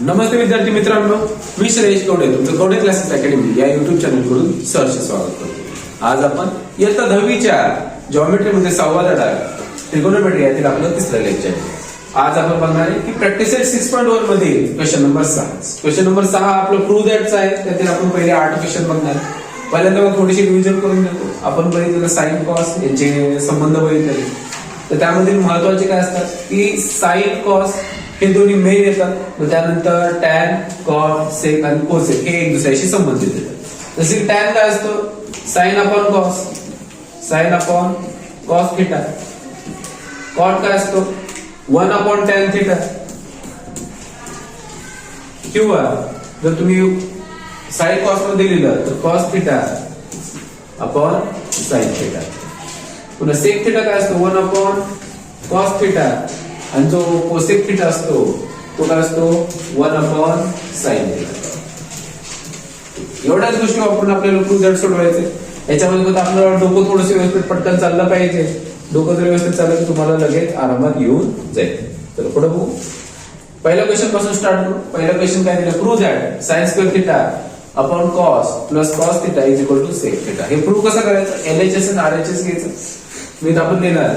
नमस्ते विद्यार्थी मित्रांनो, मी श्रेयश कवडे तुमचं कवडे क्लासेस अकॅडमी या युट्यूब चॅनल कडून सहर्ष स्वागत करतो। आज आपण इयत्ता 10वीच्या जॉमेट्री मध्ये 6वा धडा ट्रिगोनोमेट्री यातील आपलं तिसरं लेक्चर आहे। आज आपण बघणार आहे की प्रॅक्टिस सेट 6.1 मध्ये क्वेश्चन नंबर 6। क्वेश्चन नंबर 6 आपलं प्रूव्ह दॅटचा आहे। त्यातील आपण पहिले 8 क्वेश्चन बघणार आहे। पहिल्यांदा मग थोडीशी रिव्हिजन करून घेतो। आपण बघितलं साइन कॉस यांचे संबंध बघितले, तर त्यामध्ये महत्त्वाचे काय असतात की साइन कॉस हे दोन्ही मेन येतात, मग त्यानंतर टॅन कॉट सेक आणि कोसेक हे एक दुसऱ्याशी संबंधित येतात। जसे टॅन काय असतो sine upon cos, sine upon cos theta. Cot काय असतो 1 अपॉन टॅन थीटा, किंवा जर तुम्ही साइन कॉस मध्ये लिहिलं तर cos theta upon sine theta. पुन्हा सेक थीटा काय असतो 1 अपॉन कॉस थीटा, आणि जो कोसेक थीटा असतो तो काय असतो 1 अपॉन साइन थीटा। एवढ्याच गोष्टी वापरून आपल्याला प्रूव्ह दॅट सोडवायचे। याच्यामध्ये फक्त आपल्याला डोकं थोडंसं व्यवस्थित पटकन चाललं पाहिजे। डोकं जर व्यवस्थित चाललं तर तुम्हाला लगेच आरामात येऊन जाईल। तर पुढे बघू, पहिल्या क्वेश्चन पासून स्टार्ट करू। पहिला क्वेश्चन काय दिला, prove that sine square theta upon cos plus cos theta is equal to sec theta. हे प्रूव्ह कसं करायचं, एलएचएस आणि आरएचएस घ्यायचं। मी तर आपण लिहिणार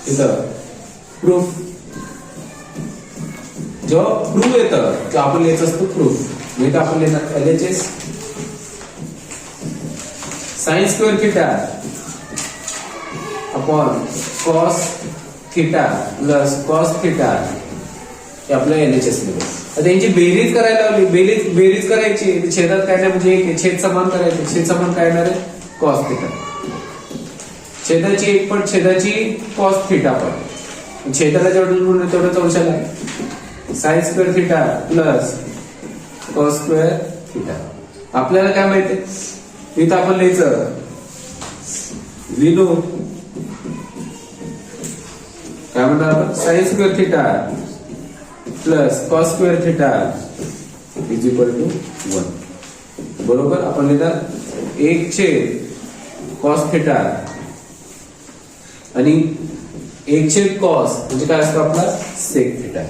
इथं प्रूफ, जो प्रूफ येतं तो आपण लिहायचं असतो प्रूफ। मी तर आपण लिहिणार LHS sign square theta upon cos theta plus cos theta हे आपलं एलएचएस मध्ये। आता यांची बेरीज करायला लावली, बेरीज करायची, छेदात काय नाही म्हणजे एक छेद समान करायचे। छेद समान काय येणार आहे कॉस थीटा, छेदाची एक पण छेदाची कॉस थीटा पण, छेदाला जेवढं तेवढं अंशाला आहे sign square theta plus cos square theta. आपल्याला काय माहितीये इथं आपण लिहायचं लिनू काय म्हणणार आपण sine square theta plus cos square theta is equal to 1। बरोबर, आपण लिहिणार 1 छेद कॉस थीटा आणि 1 छेद कॉस म्हणजे काय असतो आपला सेक थीटा।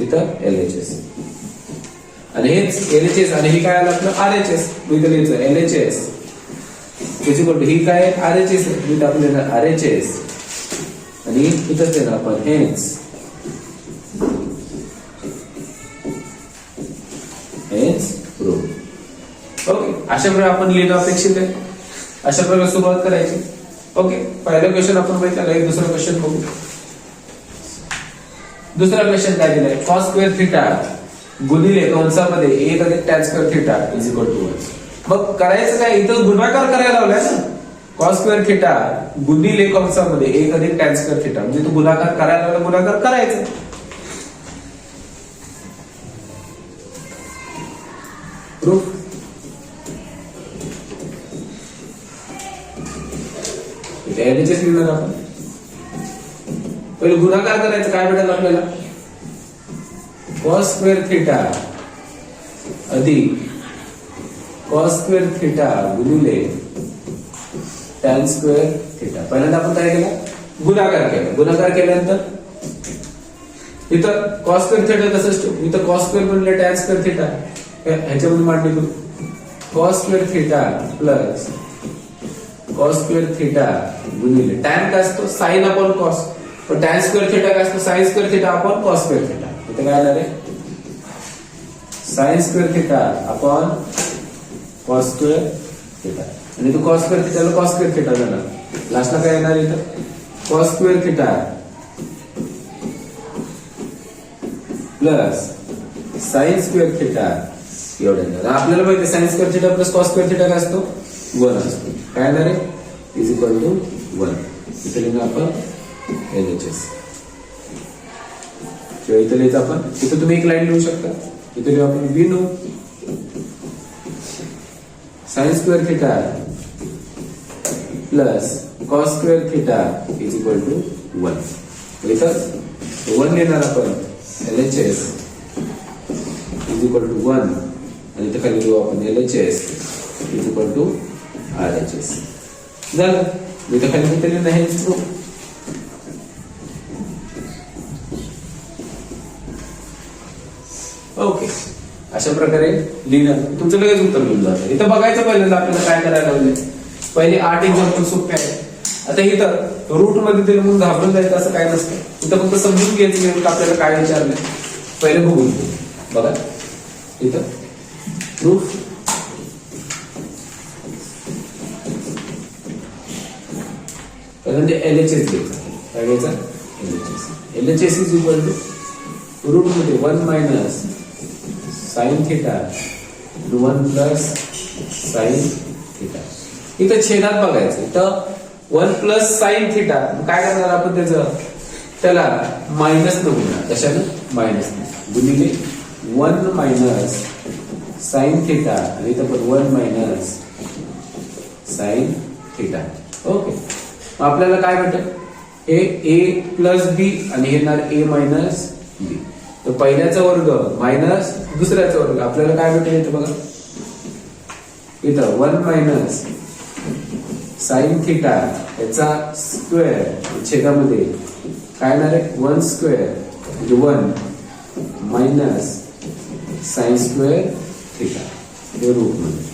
इथं एलएचएस आणि हेच एलएचएस आणि हे काय आलं आपलं आरएचएस। मी इथं लिहायचं एलएचएस इज इक्वल टू ही काय आरएचएस, मी इथं आपण लिहिणार आरएचएस आणि इथंच लिहिणार आपण हेच प्रूफ। ओके, अशा प्रकारे आपण लिहिणं अपेक्षित आहे। अशा प्रकारे सुरुवात करायची। ओके, पहिला क्वेश्चन आपण बघितला, एक दुसरा क्वेश्चन बघू। दुसरा क्वेश्चन काय दिलाय, कॉस स्क्वेअर थीटा गुणिले कंसामध्ये 1 अधिक tan square theta is equal to 1। मग करायचं काय, इथं गुणाकार करायला लावलाय ना। कॉस स्क्वेअर थीटा गुणिले कंसामध्ये 1 अधिक टॅन स्क्वेअर थीटा म्हणजे तो गुणाकार करायला लावला, गुणाकार करायचं। प्रूफ एलएचएस लिहिणार आपण। पहिले गुणाकार करायचं, काय भेटेल आपल्याला कॉस स्क्वेअर थीटा अधिक कॉस स्क्वेअर थीटा गुणिले टॅन स्क्वेअर थीटा। पहिल्यांदा आपण काय केलं गुणाकार केला। गुणाकार केल्यानंतर इथं कॉस स्क्वेअर थीटा तसंच ठेवू, इथं कॉस स्क्वेअर गुणिले टॅन स्क्वेअर थीटा ह्याच्यामध्ये मांडणी करू। Cos square theta plus cos square theta गुणिले टॅन काय असतो साइन अपॉन कॉस, पण टॅन स्क्वेअर थीटा काय असतो sine square theta upon cos square theta. इथे काय आलं रे sine square theta upon cos square theta, आणि तो कॉस स्क्वेअर थीटाला कॉस स्क्वेअर थीटा झाला। लास्टला काय येणार इथं cos square theta plus sine square theta एवढं येणार। आपल्याला माहिती sign square theta plus cos square theta काय असतो 1 असतो। काय येणार आहे इज इक्वल टू 1। इथे लिहिणार आपण एलएचएस किंवा इथे लिहायचं आपण, इथे तुम्ही एक लाईन लिहू शकता। इथे लिहू आपण we know sine square theta plus cos square theta is equal to 1। इथं 1 लिहिणार आपण एलएचएस इज इक्वल टू 1 आणि इथे खाली लिहू आपण LHS is equal to RHS झालं। इथं खाली किती लिहिलं हेच प्रूफ अशा प्रकारे लिहिलं तुमचं लगेच उत्तर मिळून जातं. इथं बघायचं पहिल्यांदा आपल्याला काय करायला लावले. पहिले 8 एक्झाम्पल सोपे आहे. आता इथं रूट मध्ये दिलं म्हणून घाबरून जायचं असं काय नसतं. इथं फक्त समजून घ्यायचं नेमकं आपल्याला काय विचारलंय. पहिले बघून बघा इथं प्रूफ म्हणजे LHS घ्यायचा. काय घ्यायचा? LHS is equal to root मध्ये 1 minus sine theta 1 plus sine theta. इथं छेदात बघायचं. इथं 1 प्लस साइन थिटा काय करणार आपण त्याला मायनस न गुणणार. कशानं? मायनस गुणिले 1 मायनस साइन थिटा आणि इथं पण 1 मायनस साइन थिटा. ओके आपल्याला काय भेटेल? हे A प्लस बी आणि हे येणार A मायनस बी. तर पहिल्याचा वर्ग मायनस दुसऱ्याचा वर्ग आपल्याला काय भेटेल इथं बघा. इथं 1 मायनस साइन थिटा याचा स्क्वेअर छेदामध्ये काय येणार आहे? 1 स्क्वेअर म्हणजे 1 मायनस साइन स्क्वेअर थिटा हे रूट मध्ये.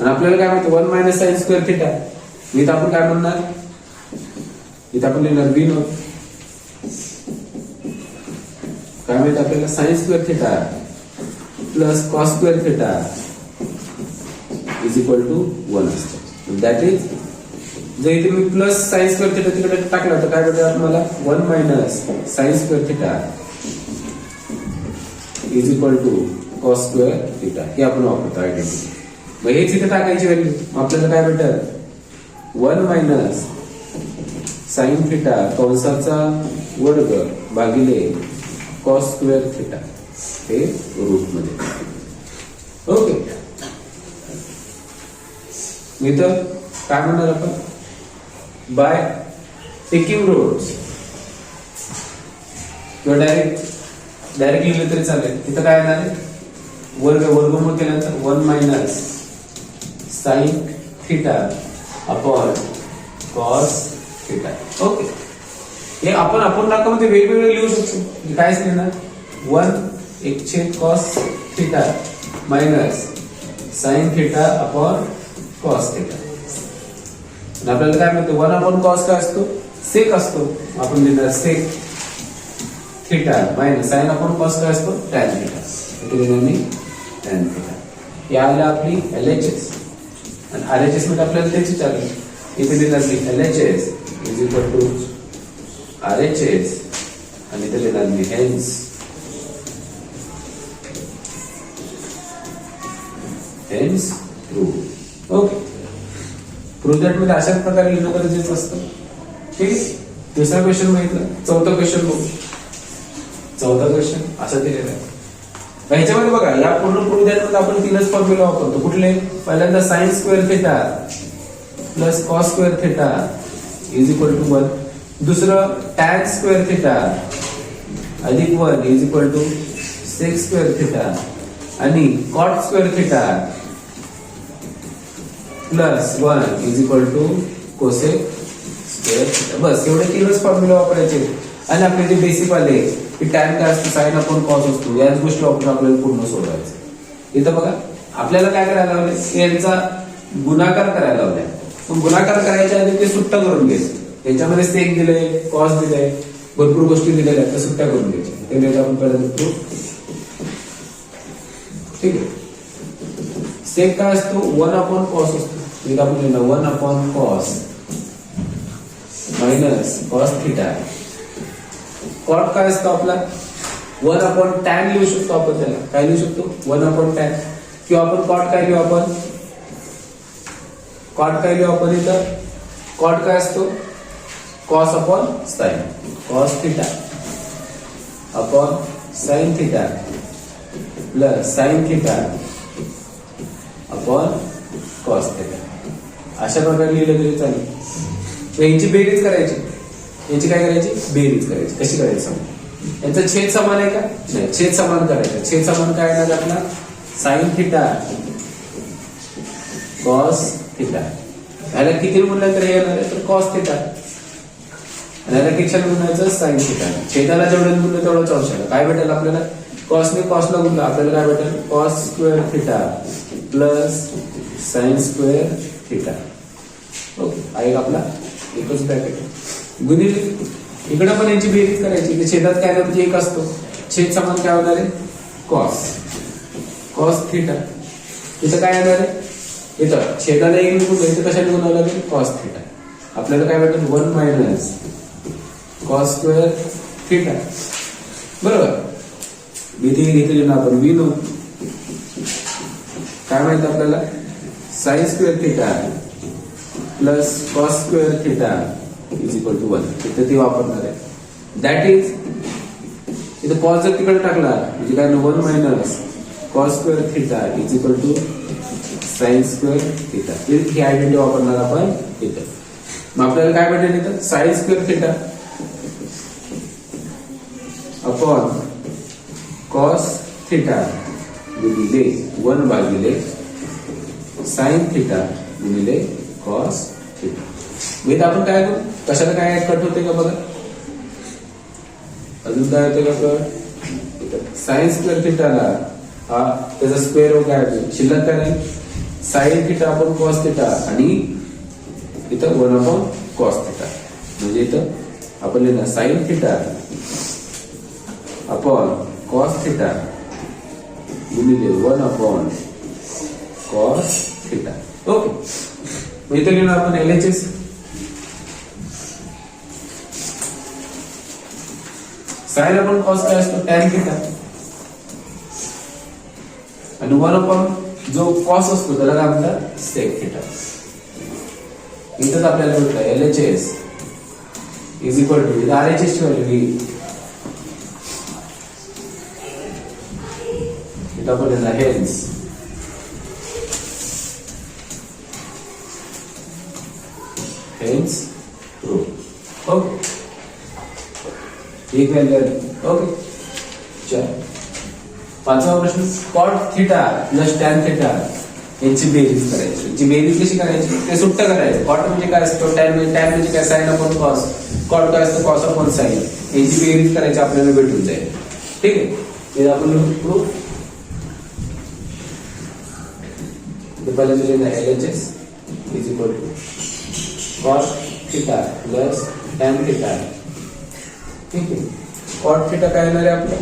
आणि आपल्याला काय माहिती 1 मायनस साइन स्क्वेअर थिटा. इथं आपण काय म्हणणार? इथं आपण लिहिणार बी नोट. काय माहिती आपल्याला? Sine square theta plus cos square theta is equal to 1 असतं. दॅट इज जर इथे मी प्लस साइन स्क्वेअर थिटा तिकडे टाकला तर काय भेटेल तुम्हाला? 1 minus sine square theta is equal to cos square theta. हे आपण वापरतो आयडेंटिटी. मग हेच इथे टाकायची व्हॅल्यू. आपल्याला काय भेटेल? 1 मायनस साइन थिटा कंसाचा वर्ग भागिले कॉस स्क्वेअर थिटा हे रूट मध्ये. ओके इथं काय म्हणणार आपण? बाय टेकिंग रूट्स किंवा डायरेक्ट लिहिलं तरी चालेल. तिथं काय येणार आहे? वर्गमूळ केल्यानंतर 1 minus sine theta upon cos theta. Okay हे आपण दाखवमध्ये वेगवेगळे लिहू शकतो. काय लिहिणार? 1 cos theta minus sine theta upon cos theta. आपल्याला काय म्हणतो? 1 अपॉन कॉस काय असतो? सेक असतो. आपण लिहिणार sec theta minus sine upon cos काय असतो? Tan theta. इथे लिहिणार मी टॅन थिटा. हे आलं आपली LHS आणि RHS मध्ये आपल्याला तेच विचारलं. इथे लिहिणार मी LHS is equal to RHS आणि इथे लिहिणार मी hence proof. Okay proof that मध्ये अशाच प्रकारे लिहिणं गरजेचं असतं. ठीक आहे. दुसरा क्वेश्चन बघितलं. चौथा क्वेश्चन बघू. चौथा क्वेश्चन असा दिलेला आहे. ह्याच्यामध्ये बघा या पूर्ण प्रूफ दॅट मध्ये आपण 3च फॉर्म्युला वापरतो. कुठले? पहिल्यांदा sine square theta plus cos square theta is equal to 1. दुसरं टॅन स्क्वेअर थिटा अधिक 1 is equal to sec square theta आणि cot square theta plus 1 is equal to cosec square theta. बस एवढे 3च फॉर्म्युला वापरायचे. आणि आपले जे बेसिक आले की टॅन काय असतो? साइन अपॉन कॉस असतो. याच गोष्टी वापरून आपल्याला पूर्ण सोडवायचं. इथं बघा आपल्याला काय करायला लावले? यांचा गुणाकार करायला लावलाय. पण गुणाकार करायच्या आधी ते सुट्टा करून घ्यायचं. याच्यामध्ये सेक दिलंय, कॉस दिलंय, भरपूर गोष्टी दिलेल्या आहेत. त्या सुट्ट्या करून घ्यायच्या. ते लिहायचं आपण पहिल्यांदा प्रूफ. ठीक आहे. सेक काय असतो? 1 अपॉन कॉस असतो. इथं आपण लिहिलं 1 upon cos minus cos theta. Cot काय असतो आपला? 1 अपॉन टॅन लिहू शकतो आपण. त्याला काय लिहू शकतो? 1 अपॉन टॅन. किंवा आपण कॉट काय लिहू? आपण कॉट काय लिहू आपण इथं? कॉट काय असतो? Cos upon sine. Cos theta upon sine theta plus sine theta upon cos theta. अशा प्रकारे लिहिलं तरी चालेल. यांची बेरीज करायची. याची काय करायची? बेरीज करायची. कशी करायची सांग. यांचा छेद समान आहे का? नाही. छेद समान करायचा. छेद समान काय येणार आपला? Sine theta cos theta. ह्याला किती मूल्यांतर हे येणार आहे? तर कॉस थिटा. आणि ह्याला किती म्हणायचं? Sine theta. छेदाला जेवढं मूल्य तेवढं अंशाला काय भेटेल आपल्याला? कॉसने कॉसला गुणला आपल्याला काय भेटेल cos square theta plus sine square theta. Okay हा एक आपला एकच ब्रॅकेट गुणिले इकडे पण यांची बेरीज करायची तर छेदात काय म्हणजे एक असतो छेद समान काय होणार आहे कॉस कॉस थिटा. इथं काय येणार आहे इथं छेदाला एक निघून इथं कशाने गुणावं लागेल कॉस थिटा. आपल्याला काय भेटेल 1 मायनस कॉस स्क्वेअर थिटा. बरोबर इथे घेतलेली ना आपण v नो काय माहित आपल्याला sine square theta plus cos square theta is equal to 1. इथे ती वापरणार आहे दॅट इज इथे कॉस जर तिकडे टाकला म्हणजे काय 1 minus cos square theta is equal to sine square theta. ही आयडेंटिटी वापरणार आपण इथं. मग आपल्याला काय भेटेल इथं sine square theta upon cos theta गुणिले 1 भागिले साइन थिटा गुणिले कॉस थिटा. मी आपण काय करू कशाला काय कट होते का बघा अजून काय होते का कट साइन स्क्वेअर थिटाला हा त्याचा स्क्वेअर काय शिल्लक काय नाही sign theta upon cos theta आणि इथं 1 अपॉन कॉस थिटा म्हणजे इथं आपण लिहिणार sign theta upon cos theta गुणिले 1 अपॉन कॉस थिटा. ओके मग इथे लिहिणार आपण LHS साइन अपॉन कॉस काय असतो टॅन थिटा आणि 1 अपॉन जो कॉस असतो त्याला काय म्हणतात सेक थिटा. इथंच आपल्याला भेटलं LHS इज इक्वल टू इथं RHS ची व्हॅल्यू आपण हेन्स प्रूफ. ओके एक व्हॅल्यू ओके. चल पाचवा प्रश्न cot theta plus tan theta यांची बेरीज करायची. यांची बेरीज कशी करायची ते सुट्ट करायचं. कॉट म्हणजे काय असतो टॅन म्हणजे काय साइन अपॉन कॉस कॉट काय असतं कॉस अपॉन साइन यांची बेरीज करायची आपल्याला भेटून जाईल. ठीक आहे हे आपण प्रूफ पहले जो लेना LHS is equal to cot theta plus tan theta. ठीक आहे कॉट थिटा काय येणार आहे आपलं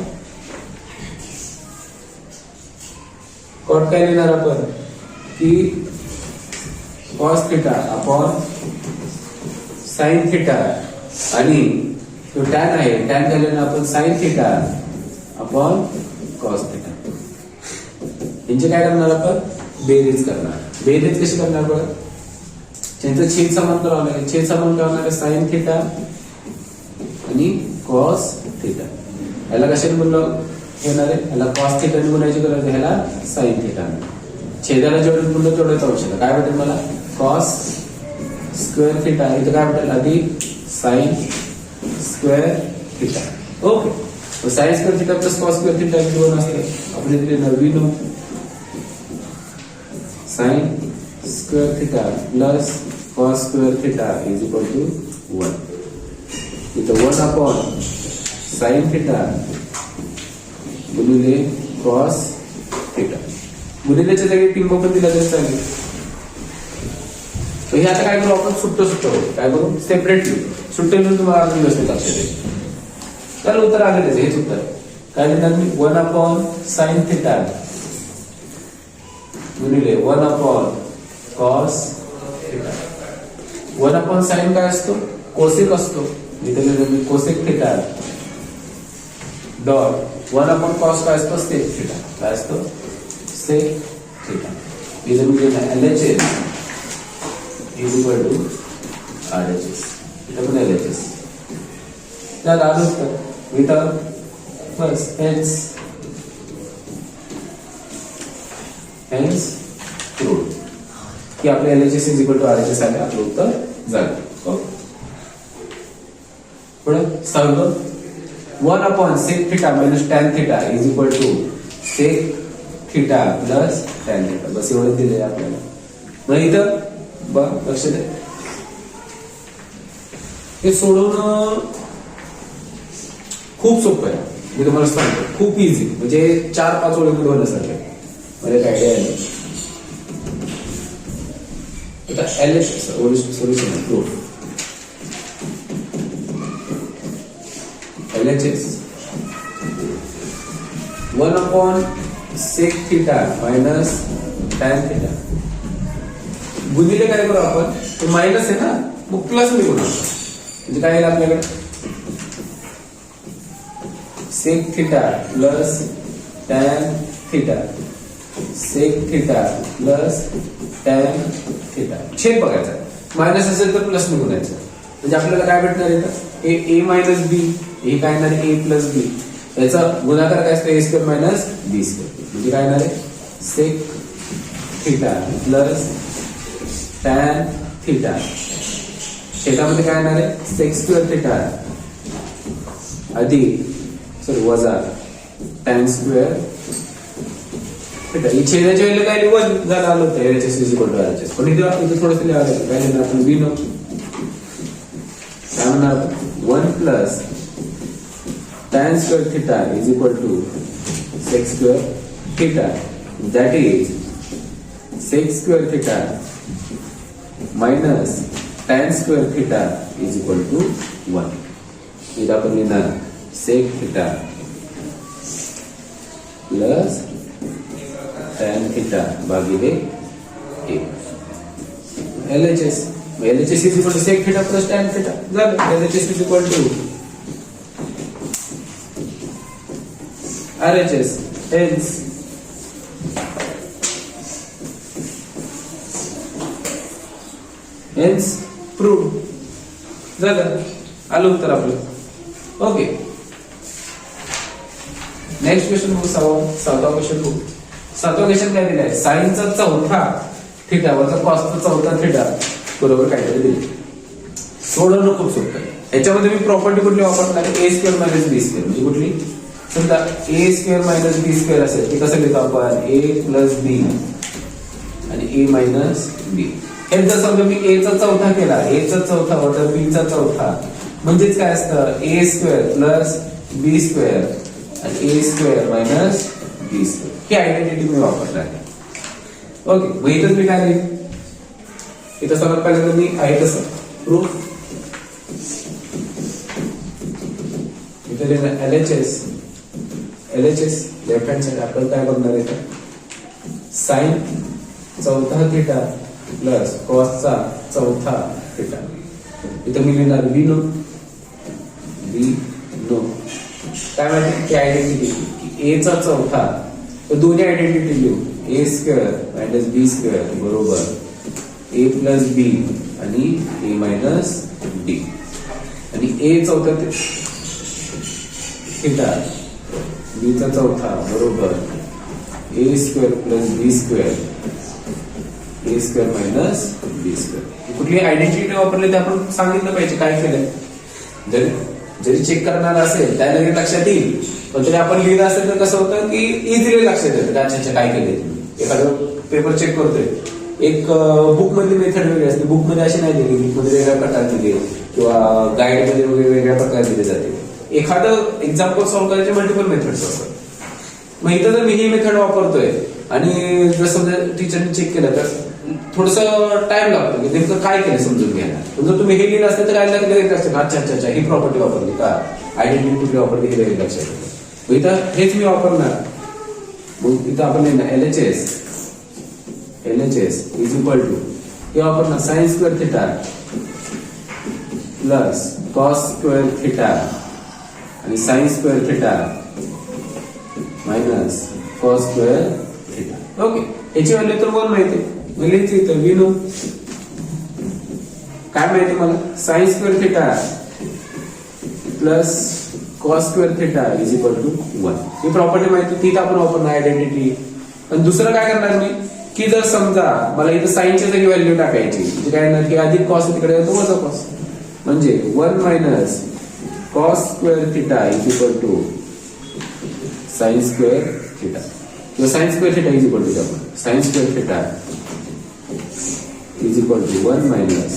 कॉट काय लिहिणार आपण की cos theta upon sine theta आणि जो टॅन आहे टॅन काय लिहिणार आपण sign theta upon cos theta. यांचे काय करणार आपण बेरीज करणार. बेरीज कशी करणार बघा त्यांचं छेद समान करावं लागेल. छेद समान करणार आहे साइन थिटा आणि कॉस थिटा. याला कशाने बोललं येणार आहे याला कॉस थिटाने बोलायची गरज आहे ह्याला साइन थिटा. छेदाला जेवढं बोललं तेवढंच औषध काय भेटेल मला कॉस स्क्वेअर थिटा इथं काय भेटेल अधिक sine square theta. Okay sine square theta plus cos square theta 2 असते आपण इथे नवीन sine square theta plus cos square theta is equal to 1. इथं 1 अपॉन साइन थिटा गुणिले कॉस थिटा. गुणिलेच्या जागी टिंब पण दिला तरी चालेल. तर हे आता काय करू आपण सुट्ट काय करू सेपरेटली सुट्ट लिहून तुम्हाला अजून व्यवस्थित लक्षात येईल. तर उत्तर आलं त्याचं हेच उत्तर काय लिहिणार मी 1 अपॉन साइन थिटा गुणिले 1 upon cos theta. 1 upon sine काय असतो कोसेक असतो इथे लिहिलं मी cosec theta dot 1 upon cos काय असतो सेक थिटा काय असतो सेक थिटा. इथे मी लिहिलं LHS is equal to RHS. इथं पण LHS त्याला आलं उत्तर इथं बस हेन्स प्रूव्ड की आपल्या LHS is equal to RHS आले आपलं उत्तर झालं. ओके पुढे 1 upon sec theta minus tan theta is equal to sec theta plus tan theta. बस एवढं दिले आपल्याला. मग इथं बघ लक्ष द्या हे सोडवणं खूप सोपं आहे. मी तुम्हाला सांगतो खूप इझी, म्हणजे 4-5 ओळीमध्ये होण्यासारखे. मला एक आयडिया आहे. आता solution proof LHS 1/sec θ minus tan θ गुणिले काय करू आपण, तो मायनस आहे ना, मग प्लस लिहू ना. म्हणजे काय येईल आपल्याकडे, sec θ plus tan θ, sec θ plus tan θ. छेद बघायचा, मायनस असेल तर प्लस निघून यायचं. म्हणजे आपल्याला काय भेटणार आहे, ए मायनस बी, हे काय येणार आहे, ए प्लस बी. याचा गुणाकार काय असतो, A square minus B square. म्हणजे काय येणार आहे, sec theta plus tan theta. छेदामध्ये काय येणार आहे, सेक स्क्वेअर थिटा अधिक वजा टॅन स्क्वेअर थिटा. ही छेदाच्या वेळेला काय लिहून झालं आलं होतं LHS is equal to RHS. पण इथं थोडंसं लिहावं लागेल. काय लिहिणार आपण, बी नो काय म्हणणार आपण, 1 plus tan square theta is equal to sec square theta, that is sec square theta minus tan square theta is equal to 1. इधर अपन लेना sec theta plus tan theta भागिले a. LHS is equal to sec theta plus tan theta. LHS is equal to RHS. Hence proved. झालं, आलं उत्तर आपलं. Okay, next question बघू. सातवा question बघू. सातवा क्वेश्चन काय दिलाय, साइनचा चौथा थिटा वरचा कॉसचा चौथा थिटा बरोबर काहीतरी दिले. सोडवणं खूप सोपं आहे. याच्यामध्ये मी प्रॉपर्टी कुठली वापरणार, ए स्क्वेअर मायनस बी स्क्वेअर. म्हणजे कुठली, समजा ए स्क्वेअर मायनस बी स्क्वेअर असेल ते कसं लिहितो आपण, ए प्लस बी आणि ए मायनस बी. हे जर समजा मी ए चा चौथा केला, ए चा चौथा वजा बी चा चौथा, म्हणजेच काय असतं, ए स्क्वेअर प्लस बी स्क्वेअर आणि ए स्क्वेअर मायनस बी स्क्वेअर. ही आयडेंटिटी मी वापरणार आहे. ओके, मग इथं मी काय लिहिलं, इथं सर्वात पहिल्यांदा मी आहे तसं प्रूफ. इथे लिहिलं LHS लेफ्ट हँड साइड. आपण काय बघणार आहे, साइन चौथा थिटा प्लस कॉसचा चौथा थिटा. इथं मी लिहिणार बी नो. काय माहिती, आयडेंटिटी ए चा चौथा, तर दोन्ही आयडेंटिटी लिहू, ए स्क्वेअर मायनस बी स्क्वेअर बरोबर ए प्लस बी आणि ए मायनस डी. आणि ए चौथा थिटा, बी चा चौथा बरोबर ए स्क्वेअर प्लस बी स्क्वेअर ए स्क्वेअर मायनस बी स्क्वेअर. कुठली आयडेंटिटी वापरली ते आपण सांगितलं पाहिजे काय केलंय. जरी चेक करणार असेल त्याला लक्षात येईल, पण तरी आपण लिहिलं असेल तर कसं होतं की इझिली लक्षात येतं अच्छा काय केलंय. एखादं पेपर चेक करतोय, एक बुक मधली मेथड वेगळी असते, बुक मध्ये अशी नाही दिली, बुक मध्ये वेगळ्या प्रकार दिले किंवा गाईड मध्ये वेगवेगळ्या प्रकारे दिले जाते. एखादं एक्झाम्पल सॉल्व्ह करायचे मल्टिपल मेथड्स असतात. मग इथं जर मी ही मेथड वापरतोय आणि जर समजा टीचरने चेक केलं तर थोडस टाइम लागतो की नेमकं काय केलं समजून घ्यायला. जर तुम्ही हे लिहिलं असतं तर काय लक्षात, अच्छा ही प्रॉपर्टी वापरली का, आयडेंटिटी कुठली वापरली हे लगेच लक्षात येतं. इथं हेच मी वापरणार. मग इथं आपण LHS इज इक्वल टू हे वापरणार sine square theta plus cos square theta आणि sine square theta minus cos square theta. Okay, याची व्हॅल्यू तर 1 माहिती, मग लिहायचं इथं वी नो. काय माहिती मला, sine square theta plus cos square theta is equal to 1. ही प्रॉपर्टी माहिती, ती आपण वापरणार आयडेंटिटी. आणि दुसरं काय करणार मी, की जर समजा मला इथं साइनच्या जागी व्हॅल्यू टाकायची, म्हणजे काय ना की अधिक कॉस तिकडे येतो वजा कॉस, म्हणजे 1 minus cos square theta is equal to sine square theta किंवा sine square theta is equal to sine square theta is equal to 1 minus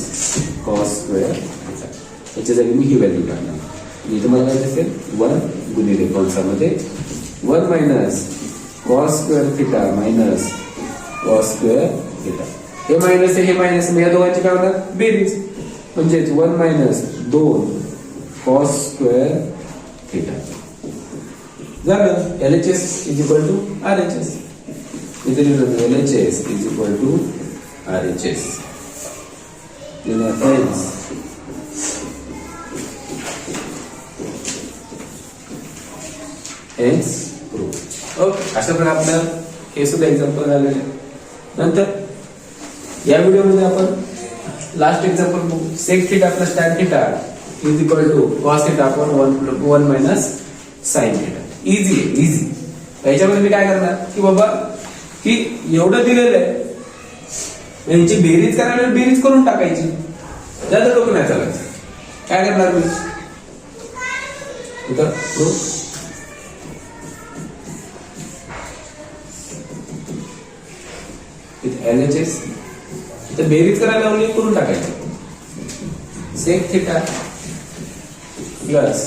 cos square theta. याच्या जागी मी ही व्हॅल्यू टाकणार. इथे मला काय दिसेल 1 गुणिले कंसामध्ये 1 minus cos square theta minus cos square theta. हे मायनस हे मायनस या दोघांची काय होणार बेरीज म्हणजेच 1 मायनस 2 कॉस स्क्वेअर थिटा झालं. LHS is equal to RHS. इथे लिहिलं LHS is equal to RHS. Hence proof. Okay, अशा प्रकारे आपलं हे सुद्धा एक्झाम्पल झालेलं आहे. नंतर या व्हिडिओमध्ये आपण लास्ट एक्झाम्पल बघू. Sec theta plus tan theta is equal to cos theta upon 1 minus sine theta. Easy आहे, इझी. याच्यामध्ये मी काय करणार की बाबा की एवढं दिलेलं आहे यांची बेरीज करायला बेरीज करून टाकायची. जास्त डोकं नाही चालायचं. काय करणार मी इथं प्रूफ LHS इथं बेरीज करायला लावली करून टाकायची. Sec theta plus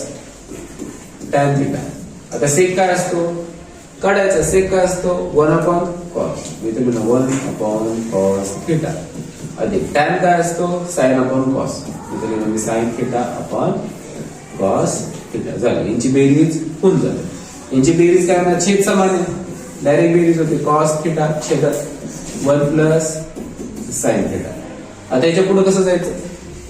tan theta. आता सेक काय असतो काढायचा. सेक काय असतो 1 अपॉन कॉस. इथे मी 1 अपॉन कॉस थिटा अधिक टॅन काय असतो साइन अपॉन कॉस. इथे मी sine theta upon cos theta झाली. यांची बेरीज होऊन जाते. यांची बेरीज काय होणार छेद समान आहे. डायरेक्ट बेरीज होते कॉस थिटा छेदात 1 प्लस साइन थिटा. आता याच्या पुढे कसं जायचं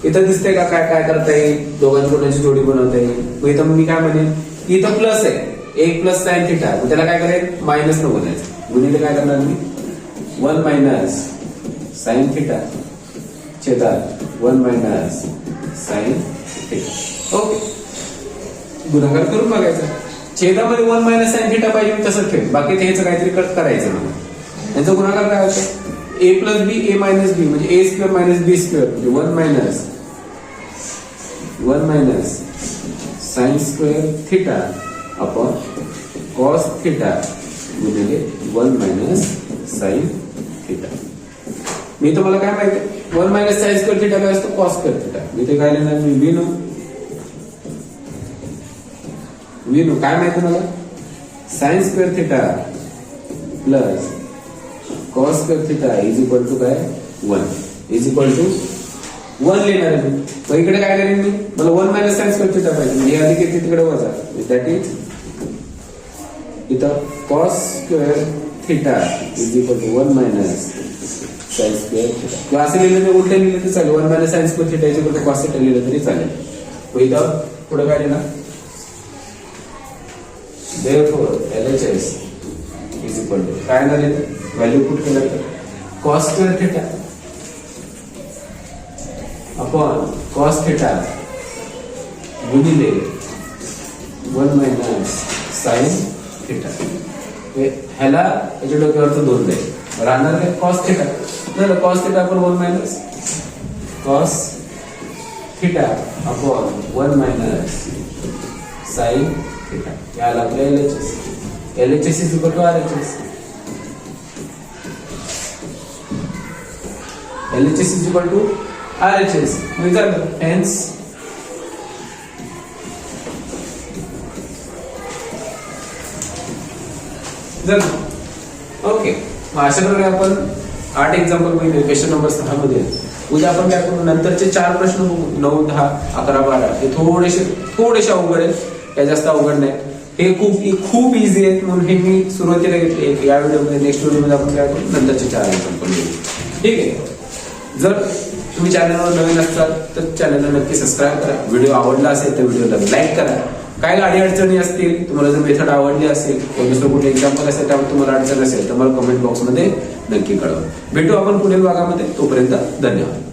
इथं दिसतंय का काय काय करता येईल दोघांची जोडी बनवता येईल. इथं मी काय म्हणेन इथं प्लस आहे 1 प्लस साइन थिटा त्याला काय करेल मायनस न बोलायचं. गुणिले काय करणार मी 1 मायनस साइन थिटा छेदात 1 मायनस साइन थिटा. ओके, गुणाकार करून बघायचा. छेदामध्ये 1 मायनस साइन थिटा पाहिजे तसंच ठेव. बाकी ह्याचं काहीतरी कट करायचं नाही. यांचा गुणाकार काय होतं a plus B a minus B म्हणजे a square minus B square म्हणजे 1 minus sine square theta upon cos theta गुणिले 1 मायनस साइन थिटा. मी तुम्हाला काय माहिती 1 मायनस साइन स्क्वेअर थिटा काय असतो कॉस स्क्वेअर थिटा. मी ते काय लिहिणार मी विनू काय माहिती मला sine square theta plus cos square theta is equal to काय 1 इज इक्वल टू 1 लिहिणार आहे मी. मग इकडे काय करेन मी मला 1 मायनस साइन स्क्वेअर थिटा पाहिजे. हे अधिक येते तिकडे वजा दॅट इज इथं cos square theta is equal to 1 minus sine square theta. किंवा असं लिहिलं तर उलटे लिहिलं तर चालेल 1 minus sine square theta is equal to cos theta लिहिलं तरी चालेल. मग इथं पुढे काय लिहिणार therefore LHS is equal to काय झाले व्हॅल्यू पुट केलं तर cos square theta upon cos theta गुणिले 1 मायनस साइन थिटा. ह्याला याच्या डोक्यावरचं 2 जाईल राहणार काय cos थिटा झालं. cos theta upon 1 minus cos theta upon 1 minus sine theta. याला आपल्या LHS is equal to RHS. LHS is equal to RHS. म्हणजे झालं हेन्स झालं. ओके, मग अशा प्रकारे आपण 8 एक्झाम्पल बघितले क्वेश्चन नंबर 6 मध्ये. उद्या आपण काय करू नंतरचे 4 प्रश्न बघू 9, 10, 11, 12. हे थोडेसे अवघड आहेत. काय जास्त अवघड नाही. हे खूप इझी आहेत म्हणून हे मी सुरुवातीला घेतले. या व्हिडिओमध्ये नेक्स्ट व्हिडिओमध्ये आपण काय करू नंतरचे 4 एक्झाम्पल बघू. ठीक आहे. जर तुम्ही चॅनलवर नवीन असाल तर चॅनलला नक्की सबस्क्राईब करा. व्हिडिओ आवडला असेल तर व्हिडिओला लाईक करा. काय गाडी अडचणी असतील तुम्हाला जर मेथड आवडली असेल किंवा दुसरं कुठे एक्झाम्पल असेल त्यावर तुम्हाला अडचण असेल तर मला कमेंट बॉक्समध्ये नक्की कळवा. भेटू आपण पुढील भागामध्ये. तोपर्यंत धन्यवाद.